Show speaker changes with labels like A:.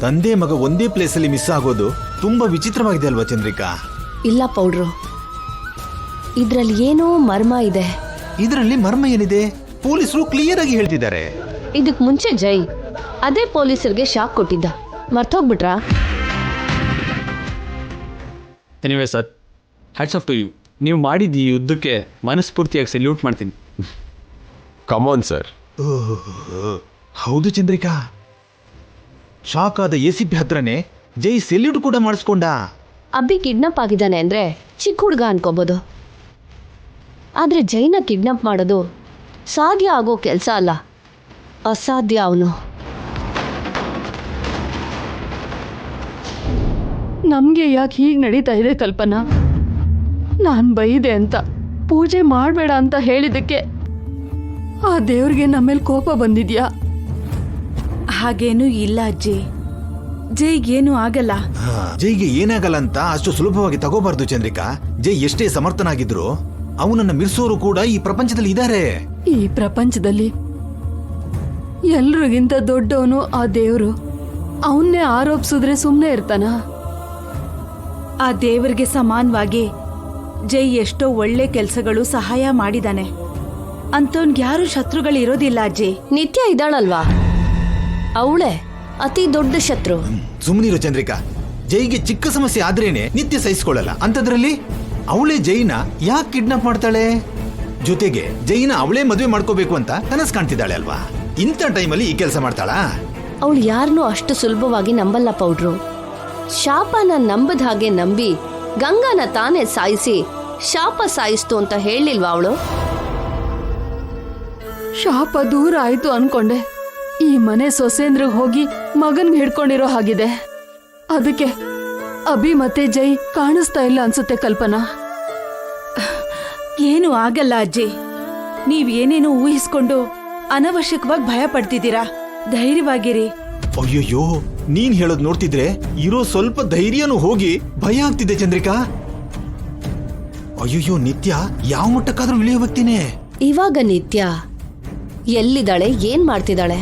A: ತಂದೆ ಮಗ ಒಂದೇ ಪ್ಲೇಸಲ್ಲಿ ಮಿಸ್ ಆಗೋದು ತುಂಬಾ ವಿಚಿತ್ರವಾಗಿದೆ ಅಲ್ವಾ ಚಂದ್ರಿಕಾ?
B: ಇಲ್ಲ ಪೌಡ್ರು, ಇದ್ರಲ್ಲಿ ಏನೋ ಮರ್ಮ ಇದೆ.
A: ಇದರಲ್ಲಿ ಮರ್ಮ ಏನಿದೆ? ಪೊಲೀಸರು ಕ್ಲಿಯರ್ ಆಗಿ ಹೇಳ್ತಿದ್ದಾರೆ.
B: ಇದಕ್ ಮುಂಚೆ ಜೈ ಅದೇ ಪೊಲೀಸರಿಗೆ ಶಾಕ್ ಕೊಟ್ಟಿದ್ದ, ಮರ್ತೋಗ್ಬಿಟ್ರಾ?
C: Anyway sir, hats off to you. ನೀವು ಮಾಡಿದ ಈ ಯುದ್ಧಕ್ಕೆ ಮನಸ್ಫೂರ್ತಿಯಾಗಿ ಸೆಲ್ಯೂಟ್ ಮಾಡ್ತೀನಿ.
D: Come on sir.
A: ಹೌದು ಚಂದ್ರಿಕಾ, ಶಾಕ್ ಆದ ACP ಹತ್ರನೇ ಜೈ ಸೆಲ್ಯೂಟ್ ಕೂಡ ಮಾಡಿಸ್ಕೊಂಡ.
B: ಅಬ್ಬಿ ಕಿಡ್ನಾಪ್ ಆಗಿದ್ದಾನೆ ಅಂದ್ರೆ ಚಿಕ್ಕ ಹುಡುಗ ಅನ್ಕೋಬೋದು, ಆದ್ರೆ ಜೈನ ಕಿಡ್ನಾಪ್ ಮಾಡೋದು ಸಾಧ್ಯ ಆಗೋ ಕೆಲಸ ಅಲ್ಲ, ಅಸಾಧ್ಯ. ಅವನು
E: ನಮಗೆ ಯಾಕೆ ಹೀಗೆ ನಡೀತಾ ಇದೆ ಕಲ್ಪನಾ? ನಾನು ಬೈದೆ ಅಂತ, ಪೂಜೆ ಮಾಡಬೇಡ ಅಂತ ಹೇಳಿದ್ದಕ್ಕೆ ಆ ದೇವ್ರಿಗೆ ನಮ್ಮೇಲೆ ಕೋಪ ಬಂದಿದ್ಯಾ?
F: ಹಾಗೇನೂ ಇಲ್ಲ ಅಜ್ಜಿ, ಜೈಗೇನು ಆಗಲ್ಲ.
A: ಜೈಗೆ ಏನಾಗಲ್ಲ ಅಂತ ಅಷ್ಟು ಸುಲಭವಾಗಿ ತಗೋಬಾರ್ದು ಚಂದ್ರಿಕಾ. ಜೈ ಎಷ್ಟೇ ಸಮರ್ಥನಾಗಿದ್ರು ಅವನನ್ನ ಮಿರ್ಸೋರು ಕೂಡ ಈ ಪ್ರಪಂಚದಲ್ಲಿ ಇದ್ದಾರೆ.
E: ಈ ಪ್ರಪಂಚದಲ್ಲಿ ಎಲ್ರಿಗಿಂತ ದೊಡ್ಡವನು ಆ ದೇವ್ರು. ಅವನ್ನೇ ಆರೋಪಿಸಿದ್ರೆ ಸುಮ್ಮನೆ ಇರ್ತಾನ?
F: ಆ ದೇವರಿಗೆ ಸಮಾನವಾಗಿ ಜೈ ಎಷ್ಟೋ ಒಳ್ಳೆ ಕೆಲಸಗಳು ಸಹಾಯ ಮಾಡಿದಾನೆ. ಅಂತವನ್ಗೆ ಯಾರು ಶತ್ರುಗಳಿರೋದಿಲ್ಲ ಅಜ್ಜಿ.
B: ನಿತ್ಯ ಇದ್ದಾಳಲ್ವಾ, ಅವಳೇ ಅತಿ ದೊಡ್ಡ ಶತ್ರು.
A: ಸುಮ್ಮನಿರು ಚಂದ್ರಿಕಾ. ಜೈಗೆ ಚಿಕ್ಕ ಸಮಸ್ಯೆ ಆದ್ರೇನೆ ನಿತ್ಯ ಸಹಿಸ್ಕೊಳ್ಳಲ್ಲ, ಅಂತದ್ರಲ್ಲಿ ಅವಳೇ ಜೈನ ಯಾಕೆ ಕಿಡ್ನಾಪ್ ಮಾಡ್ತಾಳೆ? ಜೊತೆಗೆ ಜೈನ ಅವಳೇ ಮದುವೆ ಮಾಡ್ಕೋಬೇಕು ಅಂತ ಕನಸು ಕಾಣ್ತಿದ್ದಾಳೆ ಅಲ್ವಾ? ಇಂಥ ಟೈಮಲ್ಲಿ ಈ ಕೆಲಸ ಮಾಡ್ತಾಳಾ?
B: ಅವಳು ಯಾರನ್ನೂ ಅಷ್ಟು ಸುಲಭವಾಗಿ ನಂಬಲ್ಲ ಪೌಡ್ರು. ಶಾಪನ ನಂಬದ ಹಾಗೆ ನಂಬಿ ಗಂಗಾನ ತಾನೇ ಸಾಯಿಸಿ ಶಾಪ ಸಾಯಿಸ್ತು ಅಂತ ಹೇಳಿಲ್ವಾ ಅವಳು?
E: ಶಾಪ ದೂರ ಆಯ್ತು ಅನ್ಕೊಂಡೆ. ಈ ಮನೆ ಸೊಸೇಂದ್ರಿಗೆ ಹೋಗಿ ಮಗನ್ಗೆ ಹಿಡ್ಕೊಂಡಿರೋ ಹಾಗಿದೆ. ಅದಕ್ಕೆ ಅಭಿ ಮತ್ತೆ ಜೈ ಕಾಣಿಸ್ತಾ ಇಲ್ಲ ಅನ್ಸುತ್ತೆ ಕಲ್ಪನಾ.
F: ಏನು ಆಗಲ್ಲ ಅಜ್ಜಿ, ನೀವೇನೇನು ಊಹಿಸ್ಕೊಂಡು ಅನವಶ್ಯಕವಾಗಿ ಭಯ ಪಡ್ತಿದ್ದೀರಾ. ಧೈರ್ಯವಾಗಿರಿ.
A: ಅಯ್ಯಯ್ಯೋ, ನೀನ್ ಹೇಳೋದ್ ನೋಡ್ತಿದ್ರೆ ಇರೋ ಸ್ವಲ್ಪ ಧೈರ್ಯನೂ ಹೋಗಿ ಭಯ ಆಗ್ತಿದೆ ಚಂದ್ರಿಕಾ. ಅಯ್ಯಯ್ಯೋ, ನಿತ್ಯ ಯಾವ ಮಟ್ಟಕ್ಕಾದ್ರೂ ಇಳಿಯೋ ವ್ಯಕ್ತಿನೇ.
B: ಇವಾಗ ನಿತ್ಯ ಎಲ್ಲಿದ್ದಾಳೆ, ಏನ್ ಮಾಡ್ತಿದ್ದಾಳೆ?